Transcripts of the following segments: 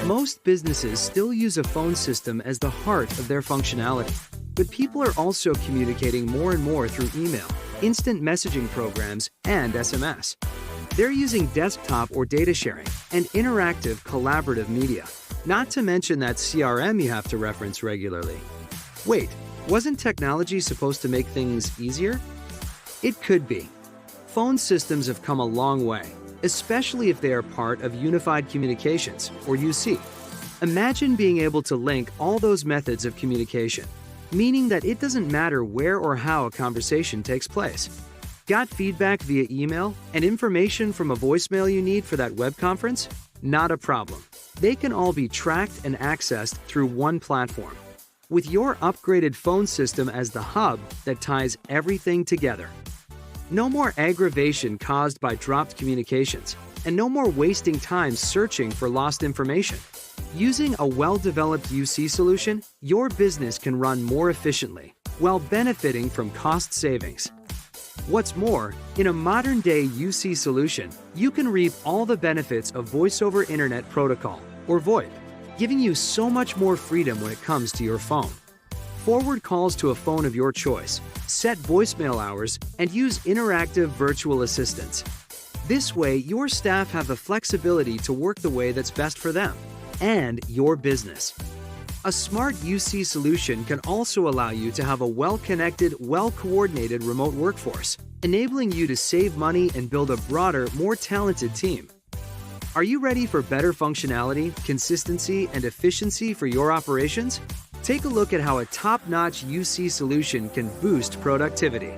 Most businesses still use a phone system as the heart of their functionality, but people are also communicating more and more through email, instant messaging programs, and SMS. They're using desktop or data sharing and interactive collaborative media, not to mention that CRM you have to reference regularly. Wait, wasn't technology supposed to make things easier? It could be. Phone systems have come a long way, especially if they are part of Unified Communications, or UC. Imagine being able to link all those methods of communication, meaning that it doesn't matter where or how a conversation takes place. Got feedback via email and information from a voicemail you need for that web conference? Not a problem. They can all be tracked and accessed through one platform, with your upgraded phone system as the hub that ties everything together. No more aggravation caused by dropped communications, and no more wasting time searching for lost information. Using a well-developed UC solution, your business can run more efficiently while benefiting from cost savings. What's more, in a modern-day UC solution, you can reap all the benefits of Voice over Internet Protocol, or VoIP, giving you so much more freedom when it comes to your phone. Forward calls to a phone of your choice, set voicemail hours, and use interactive virtual assistants. This way, your staff have the flexibility to work the way that's best for them and your business. A smart UC solution can also allow you to have a well-connected, well-coordinated remote workforce, enabling you to save money and build a broader, more talented team. Are you ready for better functionality, consistency, and efficiency for your operations? Take a look at how a top-notch UC solution can boost productivity.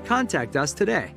Contact us today.